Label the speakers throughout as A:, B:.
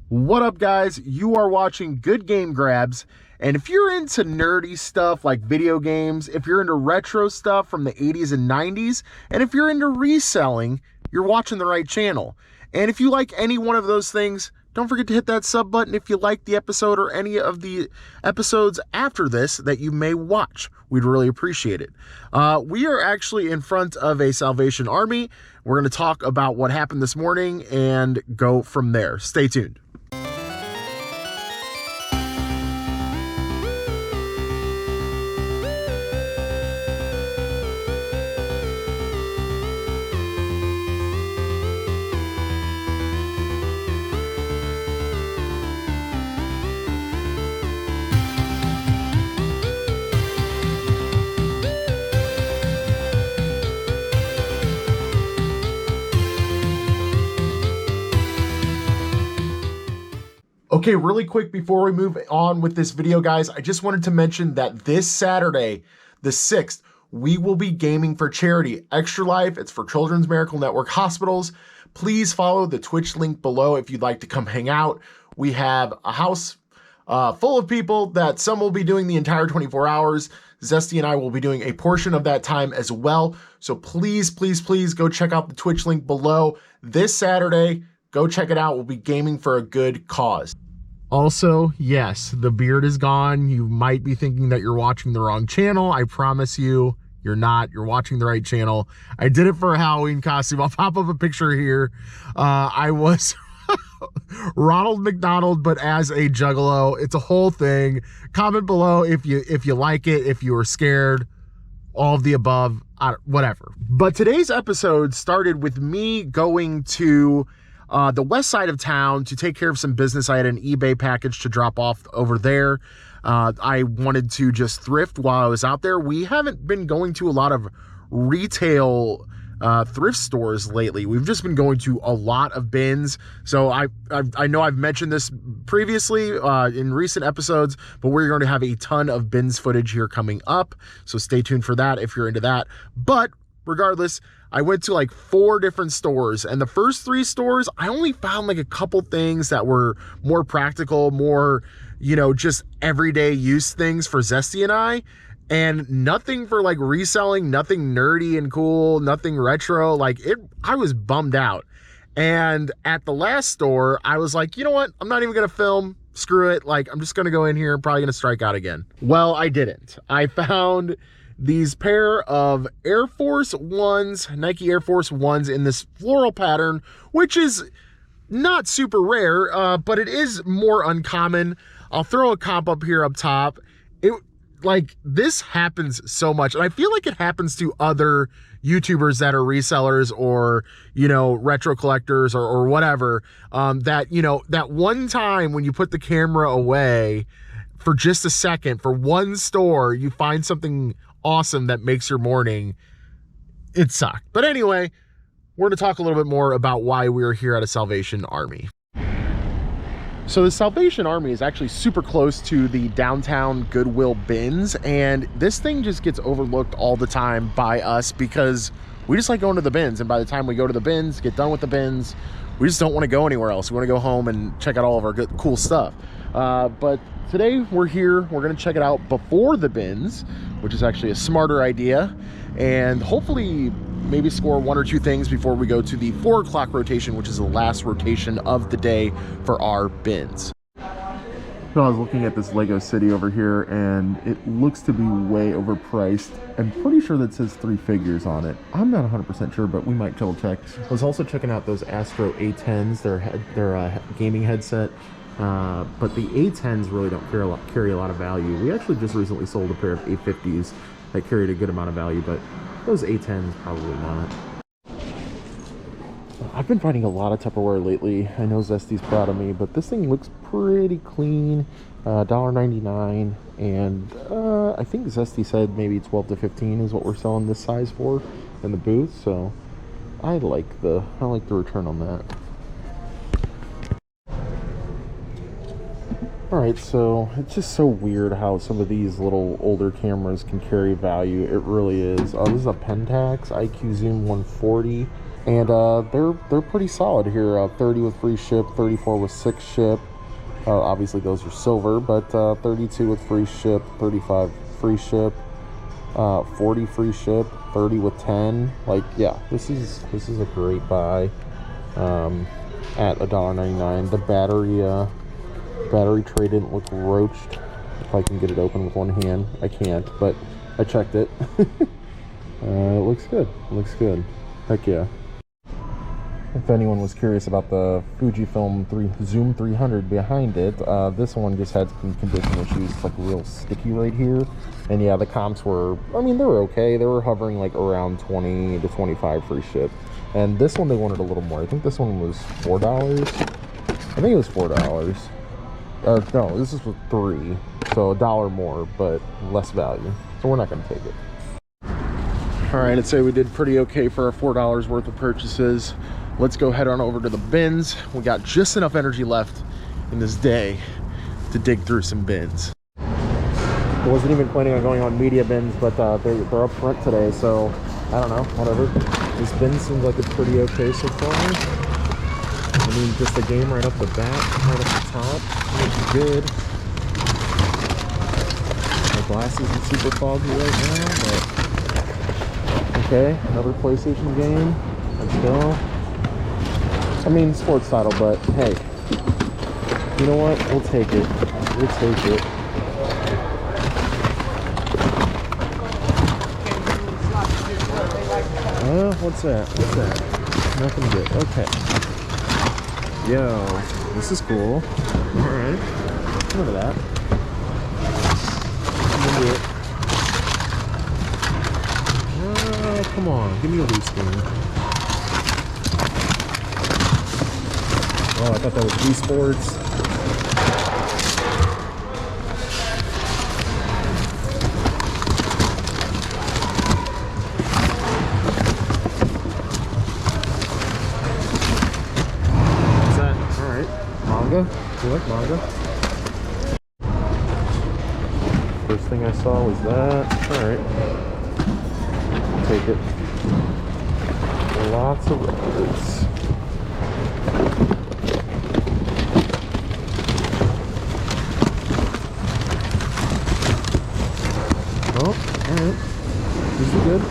A: What up, guys? You are watching Good Game Grabs, and if you're into nerdy stuff like video games, if you're into retro stuff from the 80s and 90s, and if you're into reselling, you're watching the right channel. And if you like any one of those things, don't forget to hit that sub button if you like the episode or any of the episodes after this that you may watch. We'd really appreciate it. We are actually in front of a Salvation Army. We're going to talk about what happened this morning and go from there. Stay tuned. Okay, really quick before we move on with this video, guys, I just wanted to mention that this Saturday, the 6th, we will be gaming for charity. Extra Life, it's for Children's Miracle Network Hospitals. Please follow the Twitch link below if you'd like to come hang out. We have a house full of people that some will be doing the entire 24 hours. Zesty and I will be doing a portion of that time as well. So please, please, please go check out the Twitch link below. This Saturday, go check it out. We'll be gaming for a good cause. Also, yes, the beard is gone. You might be thinking that you're watching the wrong channel. I promise you, you're not. You're watching the right channel. I did it for a Halloween costume. I'll pop up a picture here. I was Ronald McDonald, but as a juggalo. It's a whole thing. Comment below if you like it, if you were scared, all of the above, whatever. But today's episode started with me going to the west side of town to take care of some business. I had an eBay package to drop off over there. I wanted to just thrift while I was out there. We haven't been going to a lot of retail thrift stores lately. We've just been going to a lot of bins. So I know I've mentioned this previously in recent episodes, but we're going to have a ton of bins footage here coming up. So stay tuned for that if you're into that. But regardless, I went to like 4 different stores, and the first 3 stores, I only found like a couple things that were more practical, more, just everyday use things for Zesty and I, and nothing for like reselling, nothing nerdy and cool, nothing retro. I was bummed out. And at the last store, I was like, you know what? I'm not even going to film. Screw it. I'm just going to go in here and probably going to strike out again. Well, I didn't. I found these pair of Air Force Ones, Nike Air Force Ones in this floral pattern, which is not super rare, but it is more uncommon. I'll throw a comp up here up top. This happens so much, and I feel like it happens to other YouTubers that are resellers or, retro collectors or whatever, that one time when you put the camera away for just a second, for one store, you find something awesome that makes your morning. It sucked. But anyway, we're going to talk a little bit more about why we're here at a Salvation Army. So the Salvation Army is actually super close to the downtown Goodwill bins, and this thing just gets overlooked all the time by us because we just like going to the bins, and by the time we go to the bins, get done with the bins, we just don't want to go anywhere else. We want to go home and check out all of our good, cool stuff. But today we're here, we're going to check it out before the bins, which is actually a smarter idea, and hopefully maybe score 1 or 2 things before we go to the 4 o'clock rotation, which is the last rotation of the day for our bins. So I was looking at this Lego City over here, and it looks to be way overpriced. I'm pretty sure that says 3 figures on it. I'm not 100% sure, but we might double check. I was also checking out those Astro A10s, their gaming headset. But the A10s really don't carry a lot of value. We actually just recently sold a pair of A50s that carried a good amount of value, but those A10s probably not. I've been finding a lot of Tupperware lately. I know Zesty's proud of me, but this thing looks pretty clean. $1.99, and I think Zesty said maybe 12 to 15 is what we're selling this size for in the booth. So I like the return on that. Alright, so it's just so weird how some of these little older cameras can carry value. It really is. This is a Pentax IQ Zoom 140.
B: And they're pretty solid here. 30 with free ship, 34 with 6 ship. Obviously those are silver, but 32 with free ship, 35 free ship, 40 free ship, 30 with 10. Like, yeah, this is a great buy at $1.99. The battery tray didn't look roached. If I can get it open with one hand, I can't, but I checked it. It looks good. Looks good. Heck yeah. If anyone was curious about the Fujifilm Zoom 300 behind it, this one just had some condition issues. It's like real sticky right here. And yeah, the comps were, I mean, they were okay. They were hovering like around 20 to 25 free ship. And this one they wanted a little more. I think this one was $4. I think it was $4. No, this is with 3. So $1 more, but less value. So we're not going to take it. All right, I'd say we did pretty okay for our $4 worth of purchases. Let's go head on over to the bins. We got just enough energy left in this day to dig through some bins. I wasn't even planning on going on media bins, but they're up front today, so I don't know, whatever. This bin seems like it's pretty okay so far. I mean, just the game right up the bat, right up the top, looks good. My glasses are super foggy right now, but okay, another PlayStation game. Let's go. I mean, sports title, but hey, you know what? We'll take it. We'll take it. What's that? What's that? Nothing good. Okay. Yo, this is cool. All right. Look at that. I'm into it. Come on. Give me a loose game. Oh, I thought that was Wii Sports. What's that? Alright. Manga? Do you like manga? First thing I saw was that. Alright. I'll take it. Lots of records. Oh, alright. These are good.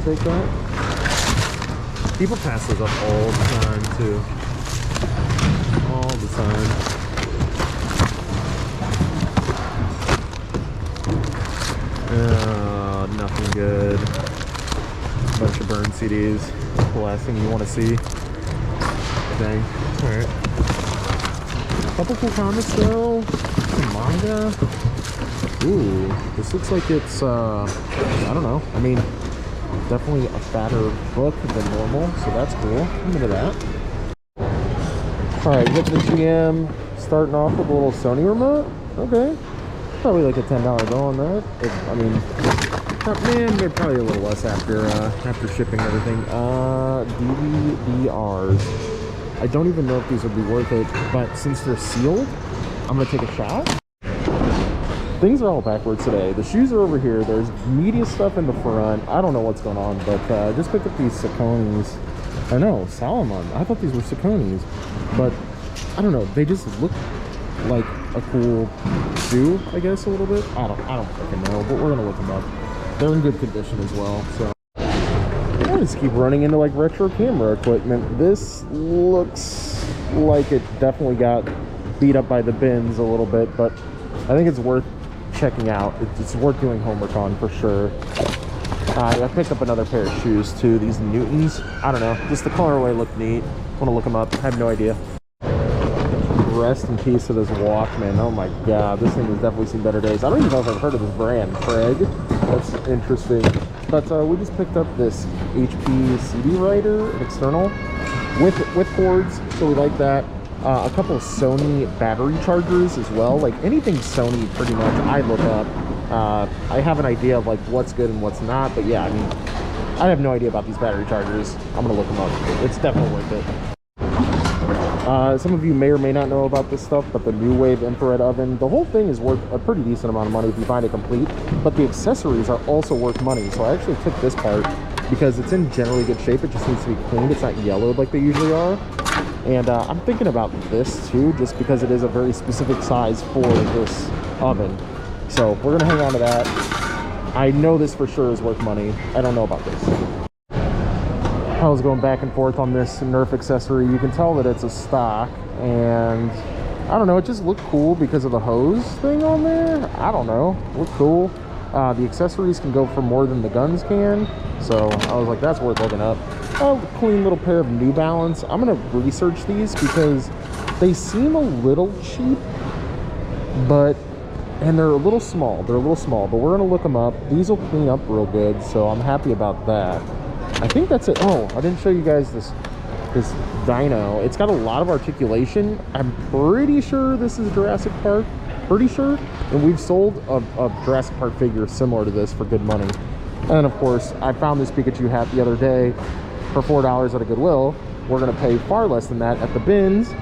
B: Take that. People pass those up all the time, too. All the time. Nothing good. Bunch of burn CDs. The last thing you want to see. Dang. Alright. Couple cool comics, though. Some manga. Ooh, this looks like it's, I don't know. I mean, definitely a fatter book than normal, so that's cool. I'm into that. Alright, get the GM. Starting off with a little Sony remote. Okay. Probably like a $10 bill on that. I mean, man, they're probably a little less after shipping everything. DVDRs. I don't even know if these would be worth it, but since they're sealed, I'm going to take a shot. Things are all backwards today. The shoes are over here. There's media stuff in the front. I don't know what's going on, but I just picked up these Saucony's. I know, Salomon. I thought these were Saucony's, but I don't know. They just look like a cool shoe, I guess, a little bit. I don't fucking know, but we're gonna look them up. They're in good condition as well, so. I just keep running into like retro camera equipment. This looks like it definitely got beat up by the bins a little bit, but I think it's worth checking out. It's worth doing homework on for sure. I picked up another pair of shoes too, these Newtons. I don't know, just the colorway looked neat. Want to look them up, I have no idea. Rest in peace to this Walkman. Oh my god, this thing has definitely seen better days. I don't even know if I've heard of this brand, Craig. That's interesting. But we just picked up this HP CD writer, an external, with cords, so we like that. A couple of Sony battery chargers as well. Like anything Sony, pretty much, I look up. I have an idea of like what's good and what's not, but yeah, I mean, I have no idea about these battery chargers. I'm gonna look them up. It's definitely worth it. Some of you may or may not know about this stuff, but the New Wave infrared oven, the whole thing is worth a pretty decent amount of money if you find it complete, but the accessories are also worth money. So I actually took this part, because it's in generally good shape. It just needs to be cleaned. It's not yellowed like they usually are. And I'm thinking about this too, just because it is a very specific size for this oven. So we're gonna hang on to that. I know this for sure is worth money. I don't know about this. I was going back and forth on this Nerf accessory. You can tell that it's a stock, and I don't know, it just looked cool because of the hose thing on there. I don't know, looked cool. The accessories can go for more than the guns can, so I was like, that's worth looking up. Oh, clean little pair of New Balance. I'm gonna research these because they seem a little cheap, and they're a little small. They're a little small, but we're gonna look them up. These will clean up real good, so I'm happy about that. I think that's it. Oh, I didn't show you guys this dyno. It's got a lot of articulation. I'm pretty sure this is Jurassic Park. Pretty sure. And we've sold a Jurassic Park figure similar to this for good money. And of course, I found this Pikachu hat the other day for $4 at a Goodwill. We're gonna pay far less than that at the bins,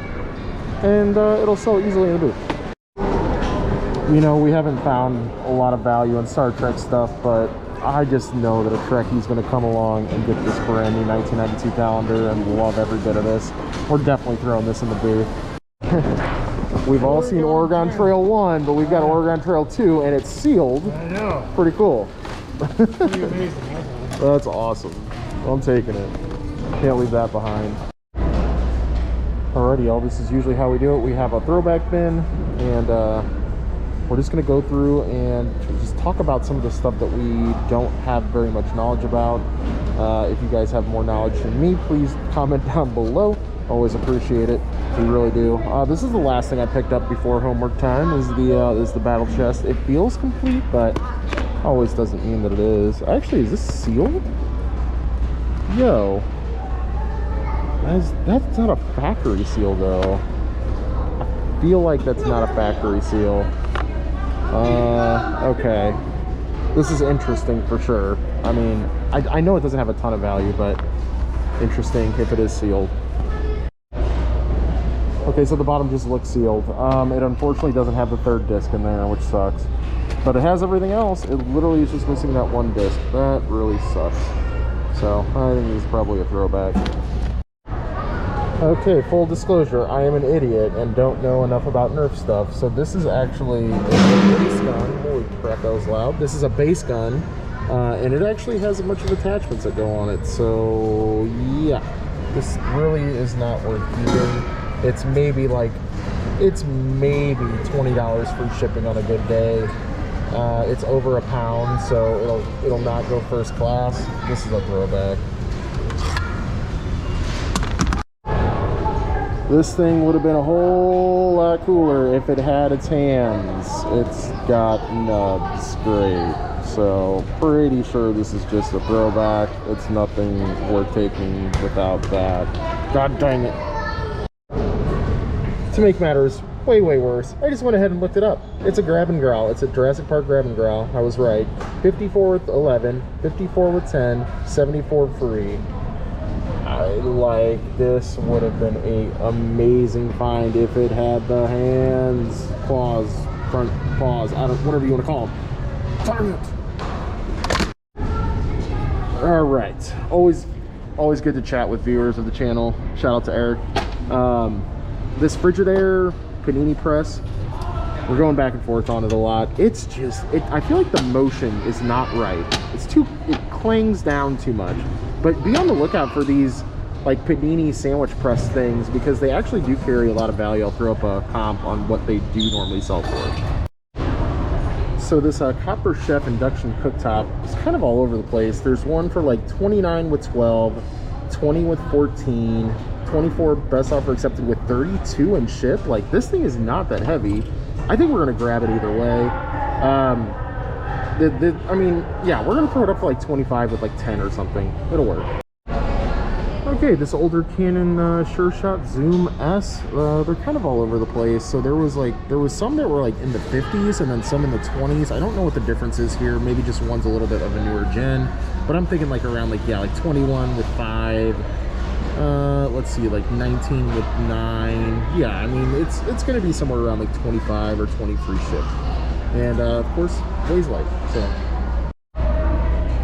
B: and it'll sell easily in the booth. You know, we haven't found a lot of value in Star Trek stuff, but I just know that a Trekkie's going to come along and get this brand new 1992 calendar and love every bit of this. We're definitely throwing this in the booth. We've all seen Oregon Trail 1, but we've got Oregon Trail 2, and it's sealed.
C: I know.
B: Pretty cool.
C: Pretty amazing.
B: That's awesome. I'm taking it. Can't leave that behind. Alrighty, y'all. This is usually how we do it. We have a throwback bin, and we're just going to go through and just talk about some of the stuff that we don't have very much knowledge about. If you guys have more knowledge than me, please comment down below. Always appreciate it. We really do. This is the last thing I picked up before homework time. Is the battle chest. It feels complete, but always doesn't mean that it is. Actually, is this sealed? Yo, that's not a factory seal though. I feel like that's not a factory seal. Okay. This is interesting for sure. I mean, I know it doesn't have a ton of value, but interesting if it is sealed. Okay, so the bottom just looks sealed. It unfortunately doesn't have the third disc in there, which sucks. But it has everything else. It literally is just missing that one disc. That really sucks. So, I think this is probably a throwback. Okay, full disclosure, I am an idiot and don't know enough about Nerf stuff. So this is actually a base gun. Holy crap, that was loud. This is a base gun, and it actually has a bunch of attachments that go on it. So yeah, this really is not worth keeping. It's maybe $20 free shipping on a good day. It's over a pound, so it'll not go first class. This is a throwback. This thing would have been a whole lot cooler if it had its hands. It's got nubs, great. So pretty sure this is just a throwback. It's nothing worth taking without that. God dang it. To make matters way worse, I just went ahead and looked it up. It's a grab and growl. It's a Jurassic Park grab and growl. I was right. 54 with 11, 54 with 10, 74 free. This would have been a amazing find if it had the hands, claws, front paws, whatever you want to call them. Darn it! All right, always good to chat with viewers of the channel. Shout out to Eric. This Frigidaire panini press, we're going back and forth on it a lot. It's just, I feel like the motion is not right. It clangs down too much. But be on the lookout for these like panini sandwich press things, because they actually do carry a lot of value. I'll throw up a comp on what they do normally sell for. So this Copper Chef induction cooktop is kind of all over the place. There's one for like 29 with 12, 20 with 14, 24 best offer accepted with 32 and ship. Like, this thing is not that heavy. I think we're gonna grab it either way. I mean, yeah, we're gonna throw it up for like 25 with like 10 or something. It'll work. Okay, this older Canon Sure Shot Zoom S, they're kind of all over the place. So there was some that were like in the 50s and then some in the 20s. I don't know what the difference is here. Maybe just one's a little bit of a newer gen, but I'm thinking like around like 21 with 5. Let's see, like 19 with 9. Yeah, I mean, it's gonna be somewhere around like 25 or 20 free ship. And of course, Blaze Light. So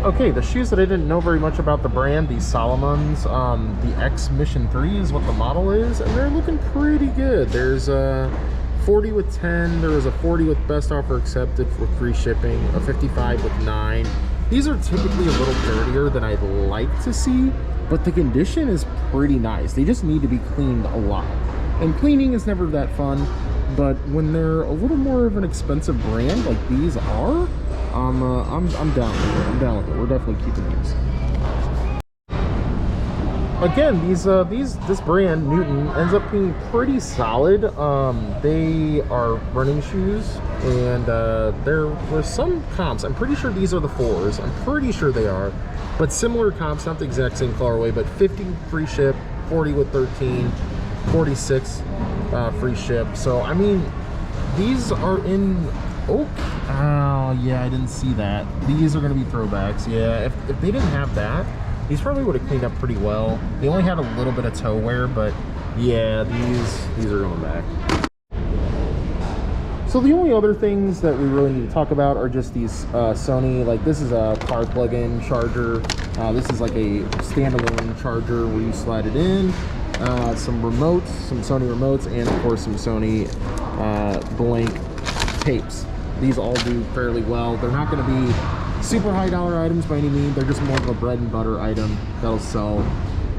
B: Okay, the shoes that I didn't know very much about the brand, these Solomons, the X Mission 3 is what the model is, and they're looking pretty good. There's a 40 with 10, there was a 40 with best offer accepted for free shipping, a 55 with 9. These are typically a little dirtier than I'd like to see, but the condition is pretty nice. They just need to be cleaned a lot. And cleaning is never that fun, but when they're a little more of an expensive brand like these are, I'm down with it. I'm down with it. We're definitely keeping these. Again, this brand Newton ends up being pretty solid. They are running shoes, and there were some comps. I'm pretty sure these are the 4s. I'm pretty sure they are, but similar comps, not the exact same colorway, but 50 free ship, 40 with 13, 46 free ship. So I mean, these are in oak. Oh yeah, I didn't see that. These are going to be throwbacks. Yeah, if they didn't have that, these probably would have cleaned up pretty well. They only had a little bit of toe wear, but yeah, these are going back. So the only other things that we really need to talk about are just these Sony, like this is a car plug-in charger. This is like a standalone charger where you slide it in. Some remotes, some Sony remotes, and of course some Sony blank tapes. These all do fairly well. They're not going to be super high dollar items by any means. They're just more of a bread and butter item that'll sell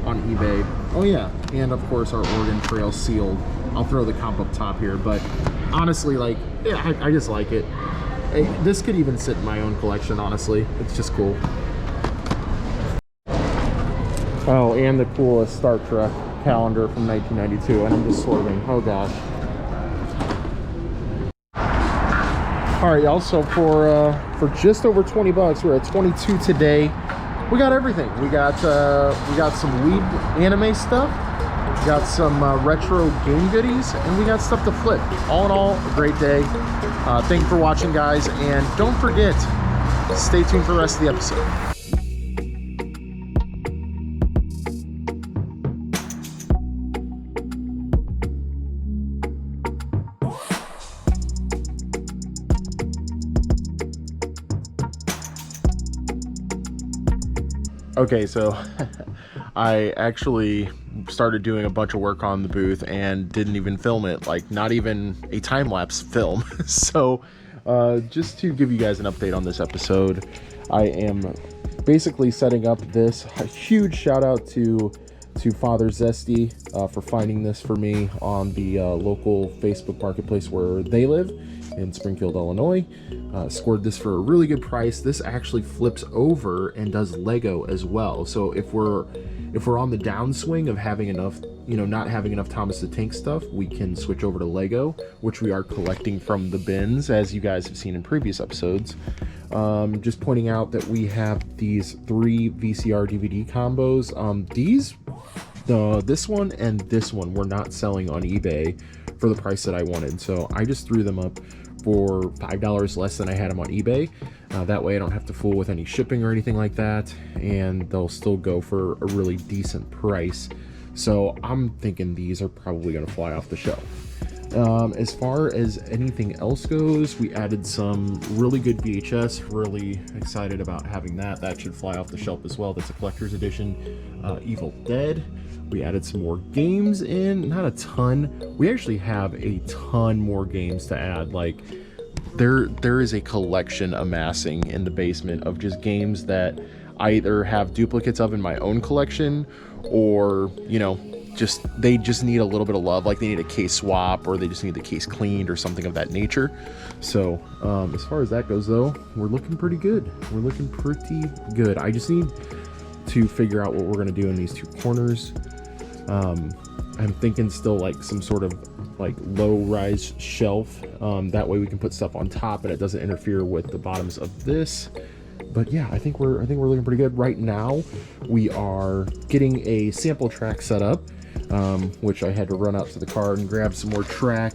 B: on eBay. Oh yeah, and of course our Oregon Trail sealed. I'll throw the comp up top here, but honestly, like, yeah, I just like it. This could even sit in my own collection, honestly. It's just cool. Oh, and the coolest Star Trek calendar from 1992, and I'm just swerving. Oh gosh. All right, y'all, so for just over 20 bucks, we're at 22 today. We got everything. We got some weeb anime stuff, we got some retro game goodies, and we got stuff to flip. All in all, a great day. Thank you for watching, guys, and don't forget, stay tuned for the rest of the episode. Okay, so I actually started doing a bunch of work on the booth and didn't even film it, like not even a time-lapse film. So just to give you guys an update on this episode, I am basically setting up this. A huge shout out to Father Zesty for finding this for me on the local Facebook marketplace where they live in Springfield, Illinois. Scored this for a really good price. This actually flips over and does Lego as well. So if we're on the downswing of having enough, not having enough Thomas the Tank stuff, we can switch over to Lego, which we are collecting from the bins, as you guys have seen in previous episodes. Just pointing out that we have these 3 VCR DVD combos. This one and this one were not selling on eBay for the price that I wanted, so I just threw them up for $5 less than I had them on eBay. That way I don't have to fool with any shipping or anything like that, and they'll still go for a really decent price. So I'm thinking these are probably going to fly off the shelf. As far as anything else goes, we added some really good VHS. Really excited about having that. That should fly off the shelf as well. That's a collector's edition. Evil Dead. We added some more games in, not a ton. We actually have a ton more games to add. Like there is a collection amassing in the basement of just games that I either have duplicates of in my own collection, or they just need a little bit of love. Like they need a case swap, or they just need the case cleaned or something of that nature. So as far as that goes though, we're looking pretty good. I just need to figure out what we're going to do in these 2 corners. I'm thinking still like some sort of like low rise shelf. That way we can put stuff on top and it doesn't interfere with the bottoms of this. But yeah, I think we're looking pretty good right now. We are getting a sample track set up, which I had to run out to the car and grab some more track.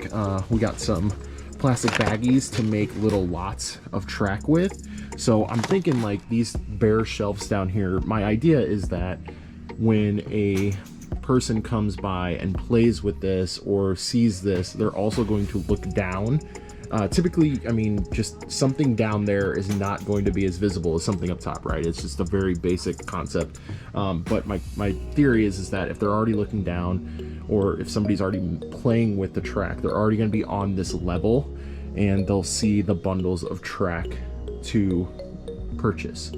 B: We got some plastic baggies to make little lots of track with. So I'm thinking like these bare shelves down here, my idea is that when a person comes by and plays with this or sees this, they're also going to look down Typically, I mean, just something down there is not going to be as visible as something up top, right? It's just a very basic concept. But my theory is that if they're already looking down, or if somebody's already playing with the track, they're already going to be on this level, and they'll see the bundles of track to purchase.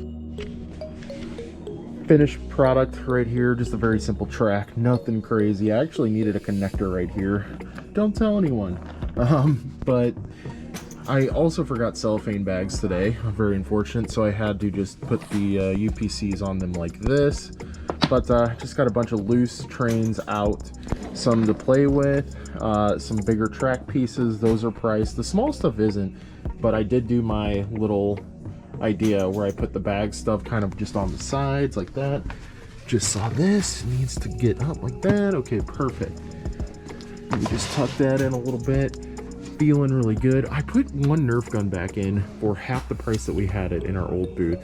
B: Finished product right here, just a very simple track, nothing crazy. I actually needed a connector right here. Don't tell anyone. But I also forgot cellophane bags today. I'm very unfortunate, so I had to just put the UPCs on them like this. But just got a bunch of loose trains out, some to play with, some bigger track pieces. Those are priced. The small stuff isn't, but I did do my little idea where I put the bag stuff kind of just on the sides like that. Just saw this needs to get up like that. Okay, perfect. Let me just tuck that in a little bit. Feeling really good. I put one Nerf gun back in for half the price that we had it in our old booth,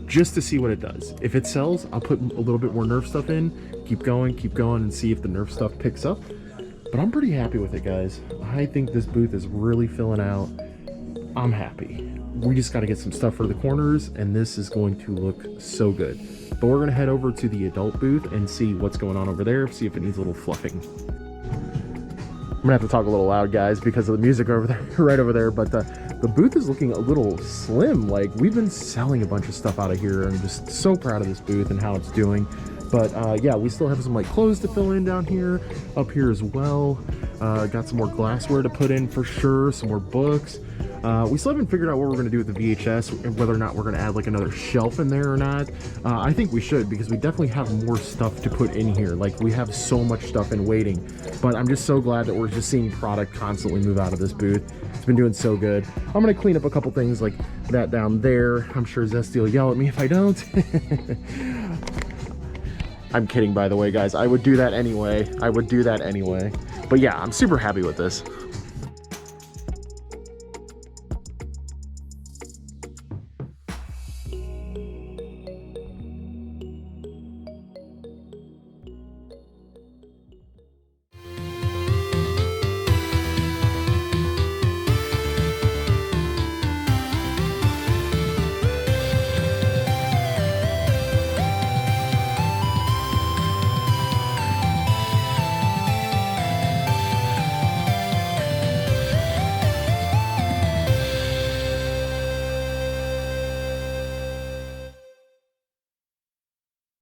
B: just to see what it does. If it sells, I'll put a little bit more Nerf stuff in, keep going, and see if the Nerf stuff picks up. But I'm pretty happy with it, guys. I think this booth is really filling out. I'm happy. We just got to get some stuff for the corners, and this is going to look so good. But we're going to head over to the adult booth and see what's going on over there, see if it needs a little fluffing. I'm gonna have to talk a little loud, guys, because of the music over there, right over there. But the booth is looking a little slim. Like, we've been selling a bunch of stuff out of here, and I'm just so proud of this booth and how it's doing. But yeah, we still have some like clothes to fill in down here, up here as well. Got some more glassware to put in for sure, some more books. We still haven't figured out what we're going to do with the VHS, and whether or not we're going to add like another shelf in there or not. I think we should, because we definitely have more stuff to put in here. Like, we have so much stuff in waiting, but I'm just so glad that we're just seeing product constantly move out of this booth. It's been doing so good. I'm going to clean up a couple things like that down there. I'm sure Zesty will yell at me if I don't. I'm kidding, by the way, guys. I would do that anyway. But yeah, I'm super happy with this.